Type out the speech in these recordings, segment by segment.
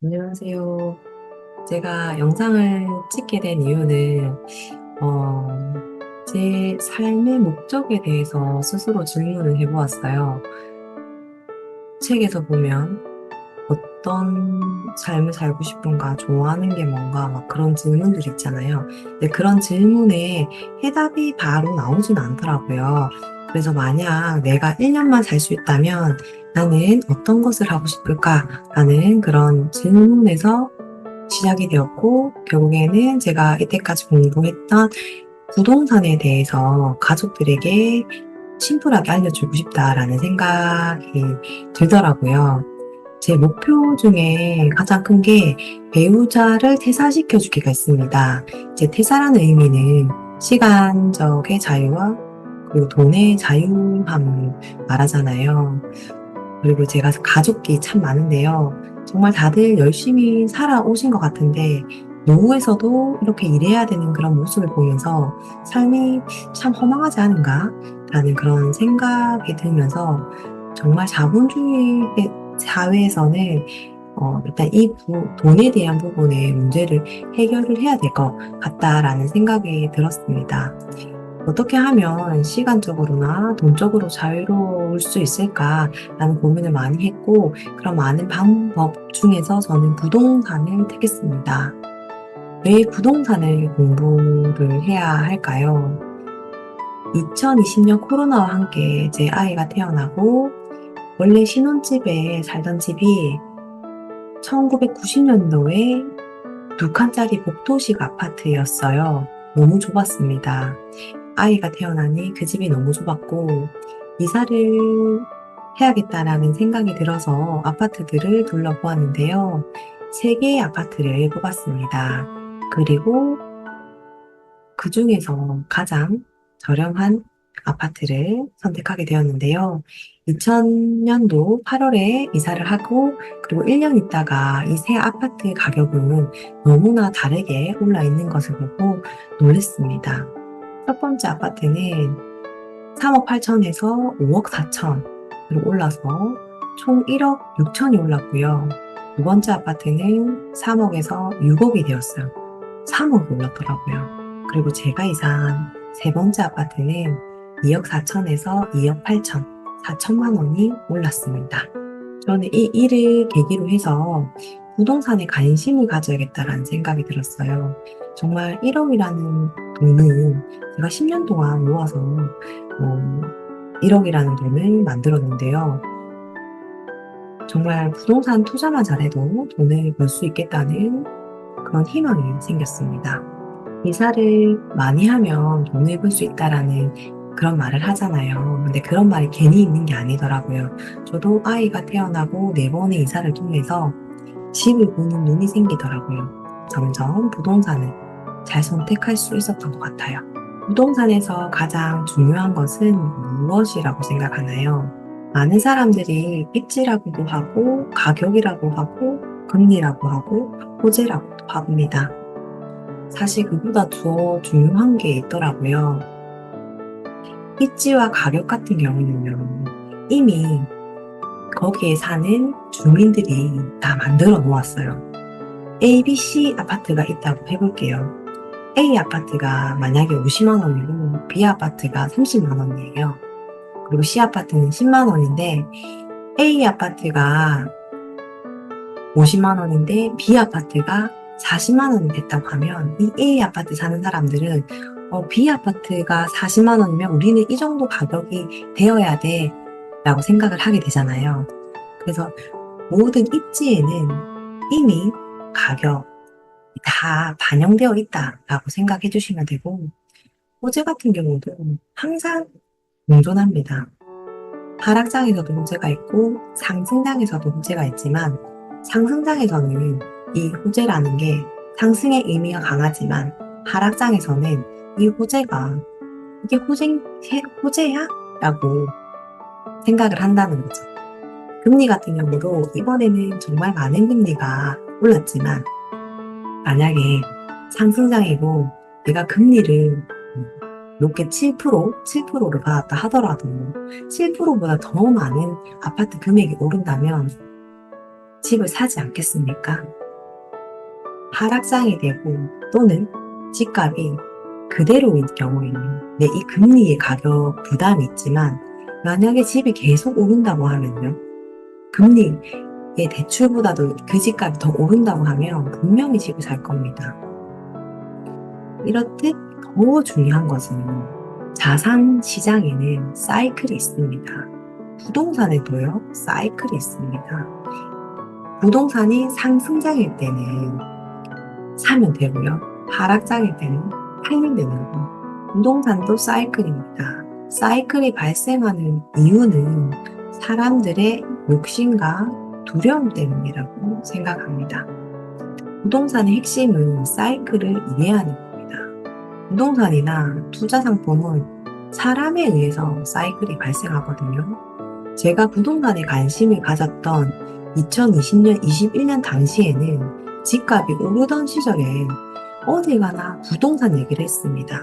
안녕하세요. 제가 영상을 찍게 된 이유는, 어, 제 삶의 목적에 대해서 스스로 질문을 해보았어요. 책에서 보면 어떤 삶을 살고 싶은가, 좋아하는 게 뭔가, 막 그런 질문들 있잖아요. 근데 그런 질문에 해답이 바로 나오진 않더라고요. 그래서 만약 내가 1년만 살 수 있다면 나는 어떤 것을 하고 싶을까라는 그런 질문에서 시작이 되었고, 결국에는 제가 이때까지 공부했던 부동산에 대해서 가족들에게 심플하게 알려주고 싶다라는 생각이 들더라고요. 제 목표 중에 가장 큰 게 배우자를 퇴사시켜 주기가 있습니다. 이제 퇴사라는 의미는 시간적의 자유와 그리고 돈의 자유함을 말하잖아요. 그리고 제가 가족이 참 많은데요. 정말 다들 열심히 살아오신 것 같은데, 노후에서도 이렇게 일해야 되는 그런 모습을 보면서 삶이 참 허망하지 않은가? 라는 그런 생각이 들면서 정말 자본주의 사회에서는 일단 돈에 대한 부분의 문제를 해결을 해야 될 것 같다라는 생각이 들었습니다. 어떻게 하면 시간적으로나 돈적으로 자유로울 수 있을까라는 고민을 많이 했고, 그런 많은 방법 중에서 저는 부동산을 택했습니다. 왜 부동산을 공부를 해야 할까요? 2020년 코로나와 함께 제 아이가 태어나고, 원래 신혼집에 살던 집이 1990년도에 두 칸짜리 복도식 아파트였어요. 너무 좁았습니다. 아이가 태어나니 그 집이 너무 좁았고, 이사를 해야겠다라는 생각이 들어서 아파트들을 둘러보았는데요. 세 개의 아파트를 뽑았습니다. 그리고 그 중에서 가장 저렴한 아파트를 선택하게 되었는데요. 2000년도 8월에 이사를 하고, 그리고 1년 있다가 이 새 아파트 가격은 너무나 다르게 올라 있는 것을 보고 놀랐습니다. 첫 번째 아파트는 3억 8천에서 5억 4천으로 올라서 총 1억 6천이 올랐고요. 두 번째 아파트는 3억에서 6억이 되었어요. 3억이 올랐더라고요. 그리고 제가 이사한 세 번째 아파트는 2억 4천에서 2억 8천, 4천만 원이 올랐습니다. 저는 이 일을 계기로 해서 부동산에 관심을 가져야겠다라는 생각이 들었어요. 정말 1억이라는 돈은 제가 10년 동안 모아서 1억이라는 돈을 만들었는데요. 정말 부동산 투자만 잘해도 돈을 벌 수 있겠다는 그런 희망이 생겼습니다. 이사를 많이 하면 돈을 벌 수 있다라는 그런 말을 하잖아요. 근데 그런 말이 괜히 있는 게 아니더라고요. 저도 아이가 태어나고 네 번의 이사를 통해서 집을 보는 눈이 생기더라고요. 점점 부동산을 잘 선택할 수 있었던 것 같아요. 부동산에서 가장 중요한 것은 무엇이라고 생각하나요? 많은 사람들이 입지라고도 하고, 가격이라고 하고, 금리라고 하고, 호재라고도 합니다. 사실 그보다 더 중요한 게 있더라고요. 입지와 가격 같은 경우는요, 이미 거기에 사는 주민들이 다 만들어 놓았어요. A, B, C 아파트가 있다고 해볼게요. A 아파트가 만약에 50만 원이고 B 아파트가 30만 원이에요. 그리고 C 아파트는 10만 원인데 A 아파트가 50만 원인데 B 아파트가 40만 원이 됐다고 하면 이 A 아파트 사는 사람들은 B 아파트가 40만 원이면 우리는 이 정도 가격이 되어야 돼 라고 생각을 하게 되잖아요. 그래서 모든 입지에는 이미 가격이 다 반영되어 있다라고 생각해 주시면 되고, 호재 같은 경우도 항상 공존합니다. 하락장에서도 호재가 있고 상승장에서도 호재가 있지만, 상승장에서는 이 호재라는 게 상승의 의미가 강하지만, 하락장에서는 이 호재가 이게 호재야? 라고 생각을 한다는 거죠. 금리 같은 경우도 이번에는 정말 많은 금리가 올랐지만, 만약에 상승장이고 내가 금리를 높게 7%를 받았다 하더라도 7%보다 더 많은 아파트 금액이 오른다면 집을 사지 않겠습니까? 하락장이 되고 또는 집값이 그대로인 경우에는 이 금리의 가격 부담이 있지만 만약에 집이 계속 오른다고 하면요. 금리의 대출보다도 그 집값이 더 오른다고 하면 분명히 집을 살 겁니다. 이렇듯 더 중요한 것은 자산 시장에는 사이클이 있습니다. 부동산에도요, 사이클이 있습니다. 부동산이 상승장일 때는 사면 되고요. 하락장일 때는 팔면 되는 거. 부동산도 사이클입니다. 사이클이 발생하는 이유는 사람들의 욕심과 두려움 때문이라고 생각합니다. 부동산의 핵심은 사이클을 이해하는 겁니다. 부동산이나 투자 상품은 사람에 의해서 사이클이 발생하거든요. 제가 부동산에 관심을 가졌던 2020년, 21년 당시에는 집값이 오르던 시절에 어디 가나 부동산 얘기를 했습니다.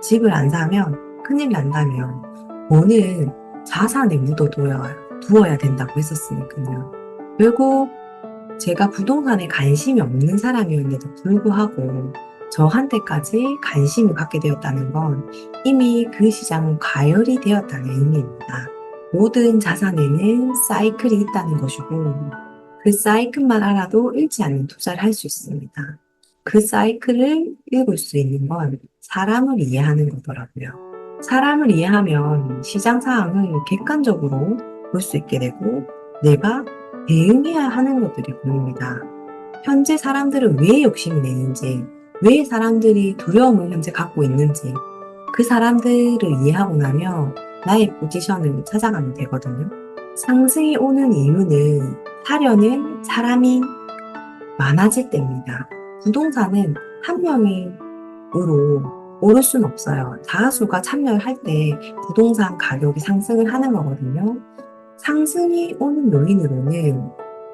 집을 안 사면 큰일 난다며 돈을 자산에 두어야 된다고 했었으니까요. 결국 제가 부동산에 관심이 없는 사람이었는데도 불구하고 저한테까지 관심을 갖게 되었다는 건 이미 그 시장은 과열이 되었다는 의미입니다. 모든 자산에는 사이클이 있다는 것이고 그 사이클만 알아도 잃지 않는 투자를 할 수 있습니다. 그 사이클을 읽을 수 있는 건 사람을 이해하는 거더라고요. 사람을 이해하면 시장 상황을 객관적으로 볼 수 있게 되고 내가 대응해야 하는 것들이 보입니다. 현재 사람들은 왜 욕심이 내는지, 왜 사람들이 두려움을 현재 갖고 있는지 그 사람들을 이해하고 나면 나의 포지션을 찾아가면 되거든요. 상승이 오는 이유는 사려는 사람이 많아질 때입니다. 부동산은 한 명으로 오를 수는 없어요. 다수가 참여를 할 때 부동산 가격이 상승을 하는 거거든요. 상승이 오는 요인으로는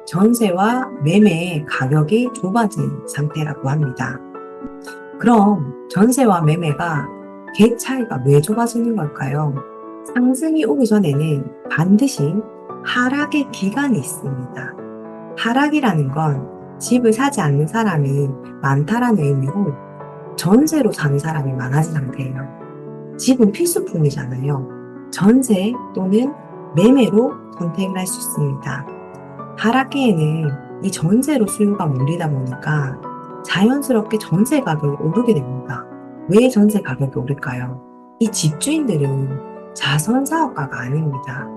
전세와 매매의 가격이 좁아진 상태라고 합니다. 그럼 전세와 매매가 갭 차이가 왜 좁아지는 걸까요? 상승이 오기 전에는 반드시 하락의 기간이 있습니다. 하락이라는 건 집을 사지 않는 사람이 많다라는 의미로 전세로 사는 사람이 많아진 상태예요. 집은 필수품이잖아요. 전세 또는 매매로 선택을 할 수 있습니다. 하락기에는 이 전세로 수요가 몰리다 보니까 자연스럽게 전세 가격이 오르게 됩니다. 왜 전세 가격이 오를까요? 이 집주인들은 자선사업가가 아닙니다.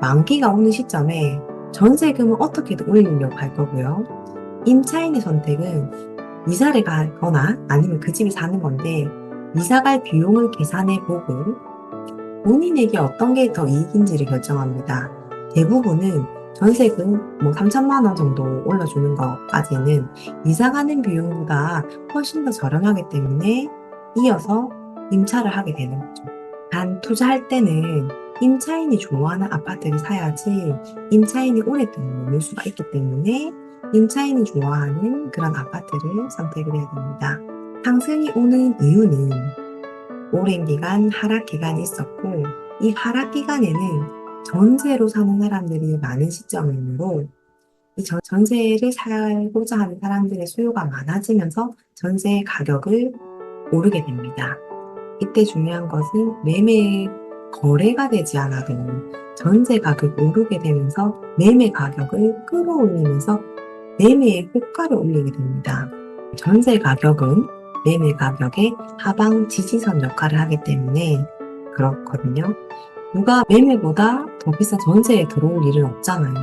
만기가 오는 시점에 전세금을 어떻게든 올리려고 할 거고요. 임차인의 선택은 이사를 가거나 아니면 그 집에 사는 건데 이사 갈 비용을 계산해 보고 본인에게 어떤 게 더 이익인지를 결정합니다. 대부분은 전세금 3천만 원 정도 올려주는 것까지는 이사 가는 비용보다 훨씬 더 저렴하기 때문에 이어서 임차를 하게 되는 거죠. 단 투자할 때는 임차인이 좋아하는 아파트를 사야지 임차인이 오랫동안 머물 수가 있기 때문에 임차인이 좋아하는 그런 아파트를 선택을 해야 됩니다. 상승이 오는 이유는 오랜 기간 하락 기간이 있었고 이 하락 기간에는 전세로 사는 사람들이 많은 시점이므로 이 전세를 살고자 하는 사람들의 수요가 많아지면서 전세 가격을 오르게 됩니다. 이때 중요한 것은 매매 거래가 되지 않아도 전세 가격이 오르게 되면서 매매 가격을 끌어올리면서 매매의 효과를 올리게 됩니다. 전세 가격은 매매 가격의 하방 지지선 역할을 하기 때문에 그렇거든요. 누가 매매보다 더 비싼 전세에 들어올 일은 없잖아요.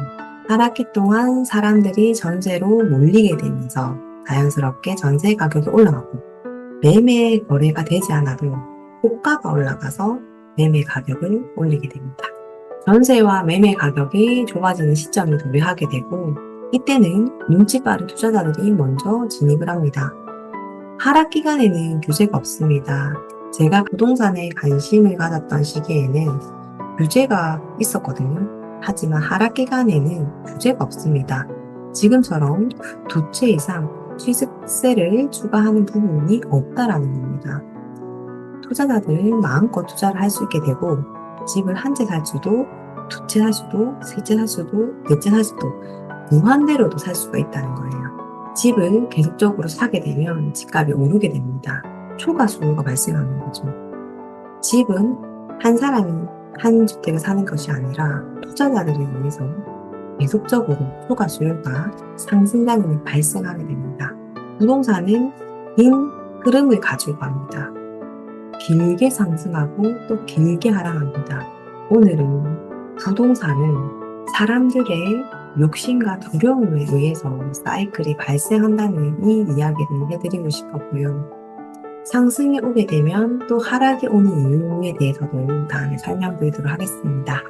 하락기 동안 사람들이 전세로 몰리게 되면서 자연스럽게 전세 가격이 올라가고 매매 거래가 되지 않아도 호가가 올라가서 매매 가격을 올리게 됩니다. 전세와 매매 가격이 좁아지는 시점을 도래하게 되고 이때는 눈치 빠른 투자자들이 먼저 진입을 합니다. 하락 기간에는 규제가 없습니다. 제가 부동산에 관심을 가졌던 시기에는 규제가 있었거든요. 하지만 하락 기간에는 규제가 없습니다. 지금처럼 2채 이상 취득세를 추가하는 부분이 없다라는 겁니다. 투자자들은 마음껏 투자를 할 수 있게 되고 집을 한 채 살 수도, 2채 살 수도, 3채 살 수도, 4채 살 수도 무한대로도 살 수가 있다는 거예요. 집을 계속적으로 사게 되면 집값이 오르게 됩니다. 초과수요가 발생하는 거죠. 집은 한 사람이 한 주택을 사는 것이 아니라 투자자들을 위해서 계속적으로 초과수요가 상승장이 발생하게 됩니다. 부동산은 긴 흐름을 가지고 갑니다. 길게 상승하고 또 길게 하락합니다. 오늘은 부동산은 사람들의 욕심과 두려움에 의해서 사이클이 발생한다는 이 이야기를 해드리고 싶었고요. 상승이 오게 되면 또 하락이 오는 이유에 대해서도 다음에 설명드리도록 하겠습니다.